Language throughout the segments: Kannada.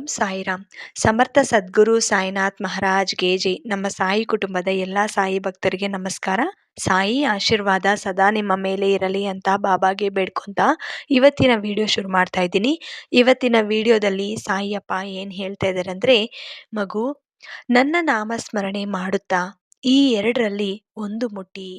ಓಂ ಸಾಯಿರಾಮ್. ಸಮರ್ಥ ಸದ್ಗುರು ಸಾಯಿನಾಥ್ ಮಹಾರಾಜ್ಗೆ ಜೈ. ನಮ್ಮ ಸಾಯಿ ಕುಟುಂಬದ ಎಲ್ಲ ಸಾಯಿ ಭಕ್ತರಿಗೆ ನಮಸ್ಕಾರ. ಸಾಯಿ ಆಶೀರ್ವಾದ ಸದಾ ನಿಮ್ಮ ಮೇಲೆ ಇರಲಿ ಅಂತ ಬಾಬಾಗೆ ಬೇಡ್ಕೊಂತ ಇವತ್ತಿನ ವಿಡಿಯೋ ಶುರು ಮಾಡ್ತಾ ಇದ್ದೀನಿ. ಇವತ್ತಿನ ವಿಡಿಯೋದಲ್ಲಿ ಸಾಯಿಯಪ್ಪ ಏನು ಹೇಳ್ತಾ ಇದ್ದಾರೆ ಅಂದರೆ, ಮಗು, ನನ್ನ ನಾಮಸ್ಮರಣೆ ಮಾಡುತ್ತಾ ಈ ಎರಡರಲ್ಲಿ ಒಂದು ಮುಟ್ಟಿ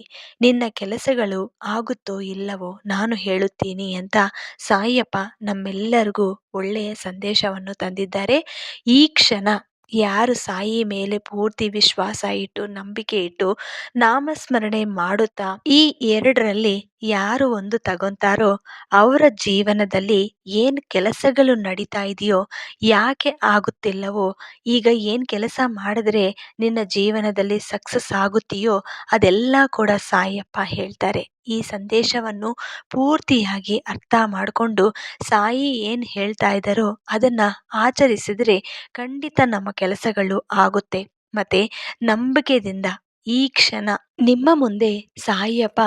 ನಿನ್ನ ಕೆಲಸಗಳು ಆಗುತ್ತೋ ಇಲ್ಲವೋ ನಾನು ಹೇಳುತ್ತೀನಿ ಅಂತ ಸಾಯಿಯಪ್ಪ ನಮ್ಮೆಲ್ಲರಿಗೂ ಒಳ್ಳೆಯ ಸಂದೇಶವನ್ನು ತಂದಿದ್ದಾರೆ. ಈ ಕ್ಷಣ ಯಾರು ಸಾಯಿ ಮೇಲೆ ಪೂರ್ತಿ ವಿಶ್ವಾಸ ಇಟ್ಟು ನಂಬಿಕೆ ಇಟ್ಟು ನಾಮಸ್ಮರಣೆ ಮಾಡುತ್ತಾ ಈ ಎರಡರಲ್ಲಿ ಯಾರು ಒಂದು ತಗೊಂತಾರೋ ಅವರ ಜೀವನದಲ್ಲಿ ಏನು ಕೆಲಸಗಳು ನಡೀತಾ ಇದೆಯೋ, ಯಾಕೆ ಆಗುತ್ತಿಲ್ಲವೋ, ಈಗ ಏನು ಕೆಲಸ ಮಾಡಿದ್ರೆ ನಿನ್ನ ಜೀವನದಲ್ಲಿ ಸಕ್ಸಸ್ ಆಗುತ್ತೀಯೋ ಅದೆಲ್ಲ ಕೂಡ ಸಾಯಿಯಪ್ಪ ಹೇಳ್ತಾರೆ. ಈ ಸಂದೇಶವನ್ನು ಪೂರ್ತಿಯಾಗಿ ಅರ್ಥ ಮಾಡಿಕೊಂಡು ಸಾಯಿ ಏನು ಹೇಳ್ತಾ ಇದ್ದಾರೋ ಅದನ್ನು ಆಚರಿಸಿದರೆ ಖಂಡಿತ ನಮ್ಮ ಕೆಲಸಗಳು ಆಗುತ್ತೆ. ಮತ್ತೆ ನಂಬಿಕೆಯಿಂದ ಈ ಕ್ಷಣ ನಿಮ್ಮ ಮುಂದೆ ಸಾಯಿಯಪ್ಪ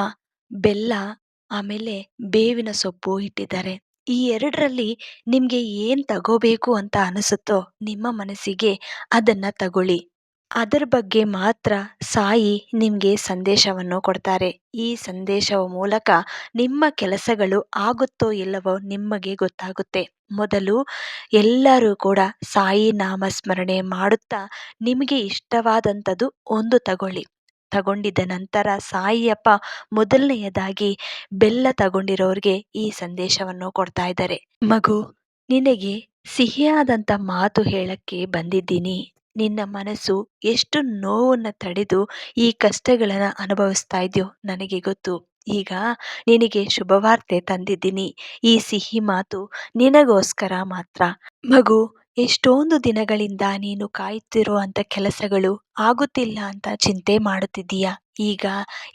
ಬೆಲ್ಲ ಆಮೇಲೆ ಬೇವಿನ ಸೊಪ್ಪು ಇಟ್ಟಿದ್ದಾರೆ. ಈ ಎರಡರಲ್ಲಿ ನಿಮಗೆ ಏನು ತಗೋಬೇಕು ಅಂತ ಅನಿಸುತ್ತೋ ನಿಮ್ಮ ಮನಸ್ಸಿಗೆ ಅದನ್ನು ತಗೊಳ್ಳಿ. ಅದರ ಬಗ್ಗೆ ಮಾತ್ರ ಸಾಯಿ ನಿಮಗೆ ಸಂದೇಶವನ್ನು ಕೊಡ್ತಾರೆ. ಈ ಸಂದೇಶದ ಮೂಲಕ ನಿಮ್ಮ ಕೆಲಸಗಳು ಆಗುತ್ತೋ ಇಲ್ಲವೋ ನಿಮಗೆ ಗೊತ್ತಾಗುತ್ತೆ. ಮೊದಲು ಎಲ್ಲರೂ ಕೂಡ ಸಾಯಿ ನಾಮಸ್ಮರಣೆ ಮಾಡುತ್ತಾ ನಿಮಗೆ ಇಷ್ಟವಾದಂಥದ್ದು ಒಂದು ತಗೊಂಡಿದ್ದ ನಂತರ ಸಾಯಿಯಪ್ಪ ಮೊದಲನೆಯದಾಗಿ ಬೆಲ್ಲ ತಗೊಂಡಿರೋರಿಗೆ ಈ ಸಂದೇಶವನ್ನು ಕೊಡ್ತಾ ಇದ್ದಾರೆ. ಮಗು, ನಿನಗೆ ಸಿಹಿಯಾದಂಥ ಮಾತು ಹೇಳಕ್ಕೆ ಬಂದಿದ್ದೀನಿ. ನಿನ್ನ ಮನಸ್ಸು ಎಷ್ಟು ನೋವನ್ನು ತಡೆದು ಈ ಕಷ್ಟಗಳನ್ನು ಅನುಭವಿಸ್ತಾ ಇದೆಯೋ ನನಗೆ ಗೊತ್ತು. ಈಗ ನಿನಗೆ ಶುಭವಾರ್ತೆ ತಂದಿದ್ದೀನಿ. ಈ ಸಿಹಿ ಮಾತು ನಿನಗೋಸ್ಕರ ಮಾತ್ರ. ಮಗು, ಎಷ್ಟೊಂದು ದಿನಗಳಿಂದ ನೀನು ಕಾಯುತ್ತಿರುವಂಥ ಕೆಲಸಗಳು ಆಗುತ್ತಿಲ್ಲ ಅಂತ ಚಿಂತೆ ಮಾಡುತ್ತಿದ್ದೀಯ. ಈಗ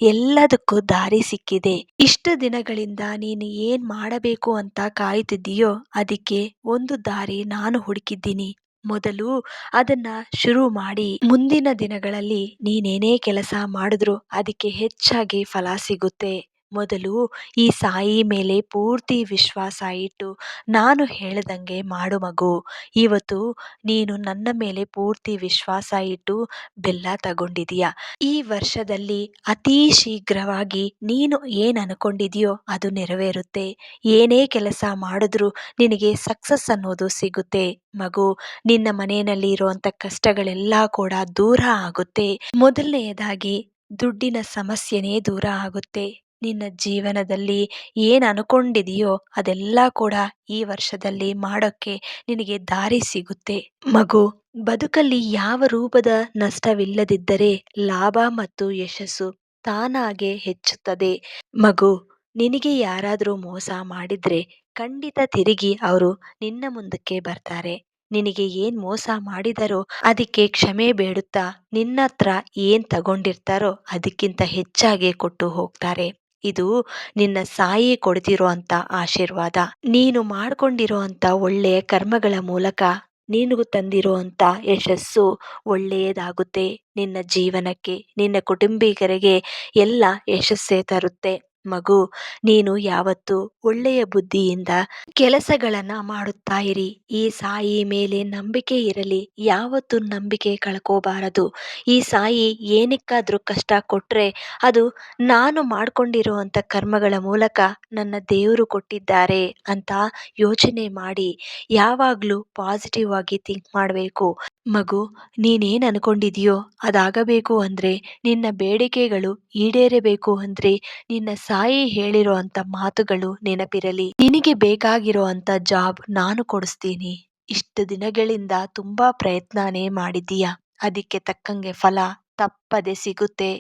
ಎಲ್ಲದಕ್ಕೂ ದಾರಿ ಸಿಕ್ಕಿದೆ. ಇಷ್ಟು ದಿನಗಳಿಂದ ನೀನು ಏನು ಮಾಡಬೇಕು ಅಂತ ಕಾಯುತ್ತಿದ್ದೀಯೋ ಅದಕ್ಕೆ ಒಂದು ದಾರಿ ನಾನು ಹುಡುಕಿದ್ದೀನಿ. ಮೊದಲು ಅದನ್ನ ಶುರು ಮಾಡಿ ಮುಂದಿನ ದಿನಗಳಲ್ಲಿ ನೀನೇನೇ ಕೆಲಸ ಮಾಡಿದ್ರು ಅದಕ್ಕೆ ಹೆಚ್ಚಾಗಿ ಫಲ ಸಿಗುತ್ತೆ. ಮೊದಲು ಈ ಸಾಯಿ ಮೇಲೆ ಪೂರ್ತಿ ವಿಶ್ವಾಸ ಇಟ್ಟು ನಾನು ಹೇಳ್ದಂಗೆ ಮಾಡು ಮಗು. ಇವತ್ತು ನೀನು ನನ್ನ ಮೇಲೆ ಪೂರ್ತಿ ವಿಶ್ವಾಸ ಇಟ್ಟು ಬೆಲ್ಲ ತಗೊಂಡಿದೀಯ. ಈ ವರ್ಷದಲ್ಲಿ ಅತಿ ಶೀಘ್ರವಾಗಿ ನೀನು ಏನು ಅನ್ಕೊಂಡಿದೆಯೋ ಅದು ನೆರವೇರುತ್ತೆ. ಏನೇ ಕೆಲಸ ಮಾಡಿದ್ರೂ ನಿನಗೆ ಸಕ್ಸಸ್ ಅನ್ನೋದು ಸಿಗುತ್ತೆ. ಮಗು, ನಿನ್ನ ಮನೆಯಲ್ಲಿ ಇರುವಂತ ಕಷ್ಟಗಳೆಲ್ಲ ಕೂಡ ದೂರ ಆಗುತ್ತೆ. ಮೊದಲನೆಯದಾಗಿ ದುಡ್ಡಿನ ಸಮಸ್ಯೆನೇ ದೂರ ಆಗುತ್ತೆ. ನಿನ್ನ ಜೀವನದಲ್ಲಿ ಏನು ಅನ್ಕೊಂಡಿದೆಯೋ ಅದೆಲ್ಲ ಕೂಡ ಈ ವರ್ಷದಲ್ಲಿ ಮಾಡೋಕ್ಕೆ ನಿನಗೆ ದಾರಿ ಸಿಗುತ್ತೆ. ಮಗು, ಬದುಕಲ್ಲಿ ಯಾವ ರೂಪದ ನಷ್ಟವಿಲ್ಲದಿದ್ದರೆ ಲಾಭ ಮತ್ತು ಯಶಸ್ಸು ತಾನಾಗೆ ಹೆಚ್ಚುತ್ತದೆ. ಮಗು, ನಿನಗೆ ಯಾರಾದರೂ ಮೋಸ ಮಾಡಿದ್ರೆ ಖಂಡಿತ ತಿರುಗಿ ಅವರು ನಿನ್ನ ಮುಂದಕ್ಕೆ ಬರ್ತಾರೆ. ನಿನಗೆ ಏನ್ ಮೋಸ ಮಾಡಿದಾರೋ ಅದಕ್ಕೆ ಕ್ಷಮೆ ಬೇಡುತ್ತಾ ನಿನ್ನ ಹತ್ರ ಏನ್ ತಗೊಂಡಿರ್ತಾರೋ ಅದಕ್ಕಿಂತ ಹೆಚ್ಚಾಗಿ ಕೊಟ್ಟು ಹೋಗ್ತಾರೆ. ಇದು ನಿನ್ನ ಸಾಯಿ ಕೊಡ್ತಿರೋ ಅಂತ ಆಶೀರ್ವಾದ. ನೀನು ಮಾಡ್ಕೊಂಡಿರೋ ಅಂತ ಒಳ್ಳೆಯ ಕರ್ಮಗಳ ಮೂಲಕ ನೀನು ತಂದಿರೋ ಅಂತ ಯಶಸ್ಸು ಒಳ್ಳೆಯದಾಗುತ್ತೆ. ನಿನ್ನ ಜೀವನಕ್ಕೆ, ನಿನ್ನ ಕುಟುಂಬಿಗರಿಗೆ ಎಲ್ಲ ಯಶಸ್ಸೇ ತರುತ್ತೆ. ಮಗು, ನೀನು ಯಾವತ್ತು ಒಳ್ಳೆಯ ಬುದ್ಧಿಯಿಂದ ಕೆಲಸಗಳನ್ನ ಮಾಡುತ್ತಾ ಇರಿ. ಈ ಸಾಯಿ ಮೇಲೆ ನಂಬಿಕೆ ಇರಲಿ. ಯಾವತ್ತು ನಂಬಿಕೆ ಕಳ್ಕೋಬಾರದು. ಈ ಸಾಯಿ ಏನಕ್ಕಾದ್ರೂ ಕಷ್ಟ ಕೊಟ್ರೆ ಅದು ನಾನು ಮಾಡ್ಕೊಂಡಿರುವಂತ ಕರ್ಮಗಳ ಮೂಲಕ ನನ್ನ ದೇವರು ಕೊಟ್ಟಿದ್ದಾರೆ ಅಂತ ಯೋಚನೆ ಮಾಡಿ ಯಾವಾಗ್ಲೂ ಪಾಸಿಟಿವ್ ಆಗಿ ಥಿಂಕ್ ಮಾಡಬೇಕು. ಮಗು, ನೀನೇನ್ ಅನ್ಕೊಂಡಿದೀಯೋ ಅದಾಗಬೇಕು ಅಂದ್ರೆ, ನಿನ್ನ ಬೇಡಿಕೆಗಳು ಈಡೇರಬೇಕು ಅಂದ್ರೆ ನಿನ್ನ ಸಾಯಿ ಹೇಳಿರೋ ಅಂತ ಮಾತುಗಳು ನೆನಪಿರಲಿ. ನಿನಗೆ ಬೇಕಾಗಿರೋ ಅಂತ ಜಾಬ್ ನಾನು ಕೊಡಿಸ್ತೀನಿ. ಇಷ್ಟು ದಿನಗಳಿಂದ ತುಂಬಾ ಪ್ರಯತ್ನನೇ ಮಾಡಿದೀಯ. ಅದಕ್ಕೆ ತಕ್ಕಂಗೆ ಫಲ ತಪ್ಪದೆ ಸಿಗುತ್ತೆ.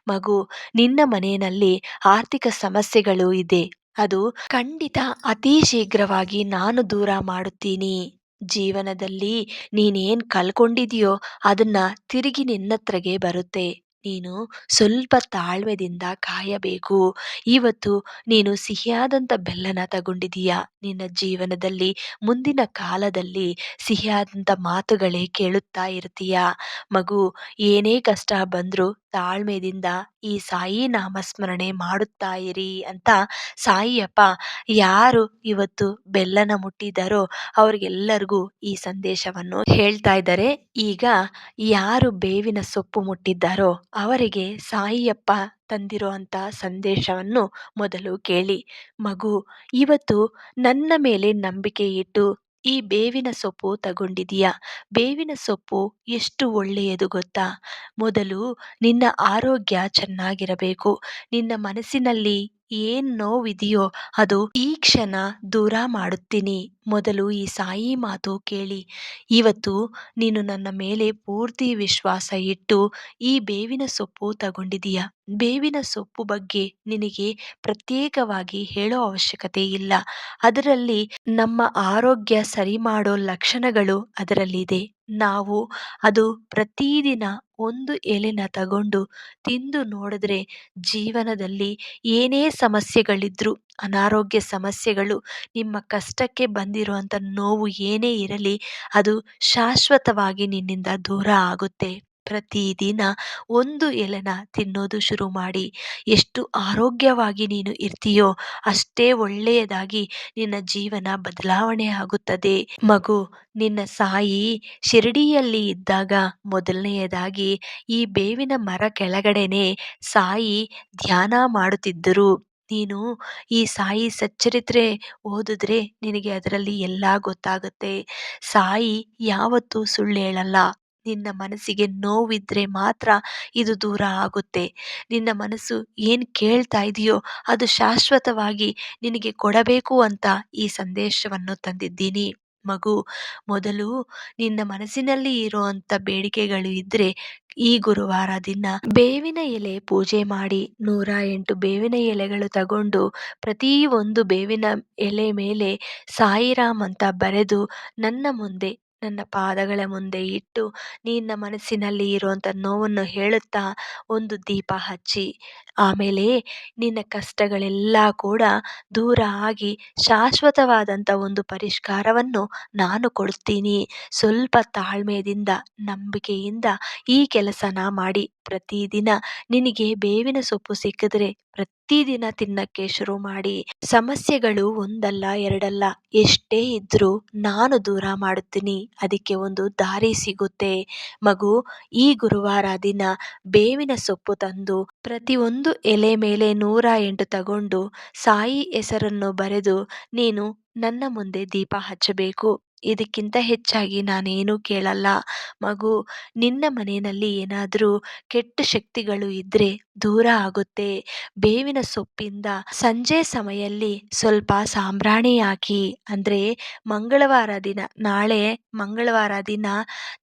ಮಗು, ನಿನ್ನ ಮನೆಯಲ್ಲಿ ಆರ್ಥಿಕ ಸಮಸ್ಯೆಗಳು ಇದೆ. ಅದು ಖಂಡಿತ ಅತಿ ಶೀಘ್ರವಾಗಿ ನಾನು ದೂರ ಮಾಡುತ್ತೀನಿ. ಜೀವನದಲ್ಲಿ ನೀನೇನ್ ಕಳ್ಕೊಂಡಿದೀಯೋ ಅದನ್ನ ತಿರುಗಿ ನಿನ್ನತ್ರಗೆ ಬರುತ್ತೆ. ನೀನು ಸ್ವಲ್ಪ ತಾಳ್ಮೆದಿಂದ ಕಾಯಬೇಕು. ಇವತ್ತು ನೀನು ಸಿಹಿಯಾದಂಥ ಬೆಲ್ಲನ ತಗೊಂಡಿದೀಯ. ನಿನ್ನ ಜೀವನದಲ್ಲಿ ಮುಂದಿನ ಕಾಲದಲ್ಲಿ ಸಿಹಿಯಾದಂಥ ಮಾತುಗಳೇ ಕೇಳುತ್ತಾ ಇರ್ತೀಯ. ಮಗು, ಏನೇ ಕಷ್ಟ ಬಂದರೂ ತಾಳ್ಮೆದಿಂದ ಈ ಸಾಯಿ ನಾಮಸ್ಮರಣೆ ಮಾಡುತ್ತಾ ಇರಿ ಅಂತ ಸಾಯಿಯಪ್ಪ ಯಾರು ಇವತ್ತು ಬೆಲ್ಲನ ಮುಟ್ಟಿದ್ದಾರೋ ಅವ್ರಿಗೆಲ್ಲರಿಗೂ ಈ ಸಂದೇಶವನ್ನು ಹೇಳ್ತಾ ಇದ್ದಾರೆ. ಈಗ ಯಾರು ಬೇವಿನ ಸೊಪ್ಪು ಮುಟ್ಟಿದ್ದಾರೋ ಅವರಿಗೆ ಸಾಯಿಯಪ್ಪ ತಂದಿರೋ ಅಂತ ಸಂದೇಶವನ್ನು ಮೊದಲು ಕೇಳಿ. ಮಗು, ಇವತ್ತು ನನ್ನ ಮೇಲೆ ನಂಬಿಕೆ ಇಟ್ಟು ಈ ಬೇವಿನ ಸೊಪ್ಪು ತಗೊಂಡಿದೀಯ. ಬೇವಿನ ಸೊಪ್ಪು ಎಷ್ಟು ಒಳ್ಳೆಯದು ಗೊತ್ತಾ? ಮೊದಲು ನಿನ್ನ ಆರೋಗ್ಯ ಚೆನ್ನಾಗಿರಬೇಕು. ನಿನ್ನ ಮನಸ್ಸಿನಲ್ಲಿ ಏನ್ ನೋವಿದೆಯೋ ಅದು ಈ ಕ್ಷಣ ದೂರ ಮಾಡುತ್ತೀನಿ. ಮೊದಲು ಈ ಸಾಯಿ ಮಾತು ಕೇಳಿ. ಇವತ್ತು ನೀನು ನನ್ನ ಮೇಲೆ ಪೂರ್ತಿ ವಿಶ್ವಾಸ ಇಟ್ಟು ಈ ಬೇವಿನ ಸೊಪ್ಪು ತಗೊಂಡಿದೀಯ. ಬೇವಿನ ಸೊಪ್ಪು ಬಗ್ಗೆ ನಿನಗೆ ಪ್ರತ್ಯೇಕವಾಗಿ ಹೇಳೋ ಅವಶ್ಯಕತೆ ಇಲ್ಲ. ಅದರಲ್ಲಿ ನಮ್ಮ ಆರೋಗ್ಯ ಸರಿ ಮಾಡೋ ಲಕ್ಷಣಗಳು ಅದರಲ್ಲಿದೆ. ನಾವು ಅದು ಪ್ರತಿದಿನ ಒಂದು ಎಲೆನ ತಗೊಂಡು ತಿಂದು ನೋಡಿದ್ರೆ ಜೀವನದಲ್ಲಿ ಏನೇ ಸಮಸ್ಯೆಗಳಿದ್ರು, ಅನಾರೋಗ್ಯ ಸಮಸ್ಯೆಗಳು, ನಿಮ್ಮ ಕಷ್ಟಕ್ಕೆ ಬಂದಿರುವಂಥ ನೋವು ಏನೇ ಇರಲಿ ಅದು ಶಾಶ್ವತವಾಗಿ ನಿನ್ನಿಂದ ದೂರ ಆಗುತ್ತೆ. ಪ್ರತಿದಿನ ಒಂದು ಎಲೆನ ತಿನ್ನೋದು ಶುರು ಮಾಡಿ. ಎಷ್ಟು ಆರೋಗ್ಯವಾಗಿ ನೀನು ಇರ್ತೀಯೋ ಅಷ್ಟೇ ಒಳ್ಳೆಯದಾಗಿ ನಿನ್ನ ಜೀವನ ಬದಲಾವಣೆ ಆಗುತ್ತದೆ. ಮಗು, ನಿನ್ನ ಸಾಯಿ ಶಿರಡಿಯಲ್ಲಿ ಇದ್ದಾಗ ಮೊದಲನೆಯದಾಗಿ ಈ ಬೇವಿನ ಮರ ಕೆಳಗಡೆನೆ ಸಾಯಿ ಧ್ಯಾನ ಮಾಡುತ್ತಿದ್ದರು. ನೀನು ಈ ಸಾಯಿ ಸಚ್ಚರಿತ್ರೆ ಓದಿದ್ರೆ ನಿನಗೆ ಅದರಲ್ಲಿ ಎಲ್ಲ ಗೊತ್ತಾಗುತ್ತೆ. ಸಾಯಿ ಯಾವತ್ತೂ ಸುಳ್ಳು ಹೇಳಲ್ಲ. ನಿನ್ನ ಮನಸ್ಸಿಗೆ ನೋವಿದ್ರೆ ಮಾತ್ರ ಇದು ದೂರ ಆಗುತ್ತೆ. ನಿನ್ನ ಮನಸ್ಸು ಏನು ಕೇಳ್ತಾ ಇದೆಯೋ ಅದು ಶಾಶ್ವತವಾಗಿ ನಿನಗೆ ಕೊಡಬೇಕು ಅಂತ ಈ ಸಂದೇಶವನ್ನು ತಂದಿದ್ದೀನಿ. ಮಗು, ಮೊದಲು ನಿನ್ನ ಮನಸ್ಸಿನಲ್ಲಿ ಇರುವಂತ ಬೇಡಿಕೆಗಳು ಇದ್ರೆ ಈ ಗುರುವಾರ ದಿನ ಬೇವಿನ ಎಲೆ ಪೂಜೆ ಮಾಡಿ 108 ಬೇವಿನ ಎಲೆಗಳು ತಗೊಂಡು ಪ್ರತಿ ಒಂದು ಬೇವಿನ ಎಲೆ ಮೇಲೆ ಸಾಯಿರಾಮ್ ಅಂತ ಬರೆದು ನನ್ನ ಮುಂದೆ, ನನ್ನ ಪಾದಗಳ ಮುಂದೆ ಇಟ್ಟು ನಿನ್ನ ಮನಸ್ಸಿನಲ್ಲಿ ಇರುವಂತ ನೋವನ್ನು ಹೇಳುತ್ತಾ ಒಂದು ದೀಪ ಹಚ್ಚಿ. ಆಮೇಲೆ ನಿನ್ನ ಕಷ್ಟಗಳೆಲ್ಲ ಕೂಡ ದೂರ ಆಗಿ ಶಾಶ್ವತವಾದಂಥ ಒಂದು ಪರಿಷ್ಕಾರವನ್ನು ನಾನು ಕೊಡ್ತೀನಿ. ಸ್ವಲ್ಪ ತಾಳ್ಮೆಯಿಂದ, ನಂಬಿಕೆಯಿಂದ ಈ ಕೆಲಸನ ಮಾಡಿ. ಪ್ರತಿದಿನ ನಿನಗೆ ಬೇವಿನ ಸೊಪ್ಪು ಸಿಕ್ಕಿದ್ರೆ ಪ್ರತಿದಿನ ತಿನ್ನಕ್ಕೆ ಶುರು ಮಾಡಿ. ಸಮಸ್ಯೆಗಳು ಒಂದಲ್ಲ ಎರಡಲ್ಲ, ಎಷ್ಟೇ ಇದ್ರೂ ನಾನು ದೂರ ಮಾಡುತ್ತೀನಿ. ಅದಕ್ಕೆ ಒಂದು ದಾರಿ ಸಿಗುತ್ತೆ. ಮಗು, ಈ ಗುರುವಾರ ದಿನ ಬೇವಿನ ಸೊಪ್ಪು ತಂದು ಪ್ರತಿಯೊಂದು ಎಲೆ ಮೇಲೆ 108 ತಗೊಂಡು ಸಾಯಿ ಹೆಸರನ್ನು ಬರೆದು ನೀನು ನನ್ನ ಮುಂದೆ ದೀಪ ಹಚ್ಚಬೇಕು. ಇದಕ್ಕಿಂತ ಹೆಚ್ಚಾಗಿ ನಾನೇನು ಕೇಳಲ್ಲ. ಮಗು, ನಿನ್ನ ಮನೆಯಲ್ಲಿ ಏನಾದರೂ ಕೆಟ್ಟ ಶಕ್ತಿಗಳು ಇದ್ರೆ ದೂರ ಆಗುತ್ತೆ. ಬೇವಿನ ಸೊಪ್ಪಿಂದ ಸಂಜೆ ಸಮಯಲ್ಲಿ ಸ್ವಲ್ಪ ಸಾಂಬ್ರಾಣಿ ಹಾಕಿ, ಅಂದ್ರೆ ಮಂಗಳವಾರ ದಿನ, ನಾಳೆ ಮಂಗಳವಾರ ದಿನ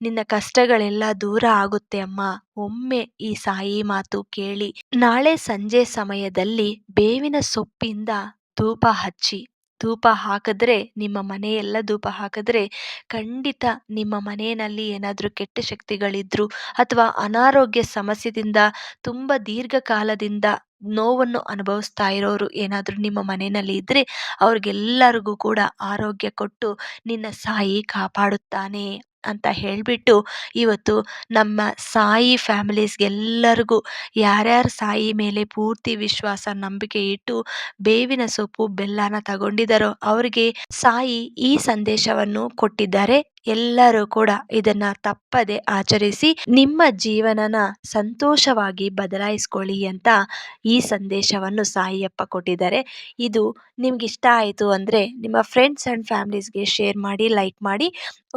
ನಿನ್ನ ಕಷ್ಟಗಳೆಲ್ಲ ದೂರ ಆಗುತ್ತೆ ಅಮ್ಮ. ಒಮ್ಮೆ ಈ ಸಾಯಿ ಮಾತು ಕೇಳಿ. ನಾಳೆ ಸಂಜೆ ಸಮಯದಲ್ಲಿ ಬೇವಿನ ಸೊಪ್ಪಿಂದ ಧೂಪ ಹಚ್ಚಿ. ಧೂಪ ಹಾಕಿದ್ರೆ, ನಿಮ್ಮ ಮನೆಯೆಲ್ಲ ಧೂಪ ಹಾಕಿದ್ರೆ ಖಂಡಿತ ನಿಮ್ಮ ಮನೆಯಲ್ಲಿ ಏನಾದರೂ ಕೆಟ್ಟ ಶಕ್ತಿಗಳಿದ್ರು ಅಥವಾ ಅನಾರೋಗ್ಯ ಸಮಸ್ಯೆದಿಂದ ತುಂಬ ದೀರ್ಘಕಾಲದಿಂದ ನೋವನ್ನು ಅನುಭವಿಸ್ತಾ ಇರೋರು ಏನಾದರೂ ನಿಮ್ಮ ಮನೆಯಲ್ಲಿ ಇದ್ರೆ ಅವ್ರಿಗೆಲ್ಲರಿಗೂ ಕೂಡ ಆರೋಗ್ಯ ಕೊಟ್ಟು ನಿನ್ನ ಸಾಯಿ ಕಾಪಾಡುತ್ತಾನೆ ಅಂತ ಹೇಳಿಬಿಟ್ಟು ಇವತ್ತು ನಮ್ಮ ಸಾಯಿ ಫ್ಯಾಮಿಲೀಸ್ಗೆಲ್ಲರಿಗೂ, ಯಾರ್ಯಾರು ಸಾಯಿ ಮೇಲೆ ಪೂರ್ತಿ ವಿಶ್ವಾಸ ನಂಬಿಕೆ ಇಟ್ಟು ಬೇವಿನ ಸೊಪ್ಪು ಬೆಲ್ಲನ ತಗೊಂಡಿದ್ದಾರೋ ಅವರಿಗೆ ಸಾಯಿ ಈ ಸಂದೇಶವನ್ನು ಕೊಟ್ಟಿದ್ದಾರೆ. ಎಲ್ಲರೂ ಕೂಡ ಇದನ್ನ ತಪ್ಪದೆ ಆಚರಿಸಿ ನಿಮ್ಮ ಜೀವನನ ಸಂತೋಷವಾಗಿ ಬದಲಾಯಿಸ್ಕೊಳ್ಳಿ ಅಂತ ಈ ಸಂದೇಶವನ್ನು ಸಾಯಿಯಪ್ಪ ಕೊಟ್ಟಿದ್ದಾರೆ. ಇದು ನಿಮ್ಗೆ ಇಷ್ಟ ಆಯಿತು ಅಂದರೆ ನಿಮ್ಮ ಫ್ರೆಂಡ್ಸ್ ಆ್ಯಂಡ್ ಫ್ಯಾಮಿಲೀಸ್ಗೆ ಶೇರ್ ಮಾಡಿ, ಲೈಕ್ ಮಾಡಿ.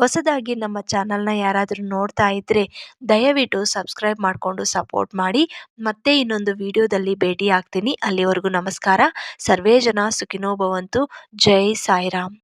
ಹೊಸದಾಗಿ ನಮ್ಮ ಚಾನಲ್ನ ಯಾರಾದರೂ ನೋಡ್ತಾ ಇದ್ದರೆ ದಯವಿಟ್ಟು ಸಬ್ಸ್ಕ್ರೈಬ್ ಮಾಡಿಕೊಂಡು ಸಪೋರ್ಟ್ ಮಾಡಿ. ಮತ್ತೆ ಇನ್ನೊಂದು ವಿಡಿಯೋದಲ್ಲಿ ಭೇಟಿ ಆಗ್ತೀನಿ. ಅಲ್ಲಿವರೆಗೂ ನಮಸ್ಕಾರ. ಸರ್ವೇ ಜನ ಸುಖಿನೋ ಭವಂತು. ಜೈ ಸಾಯಿರಾಮ್.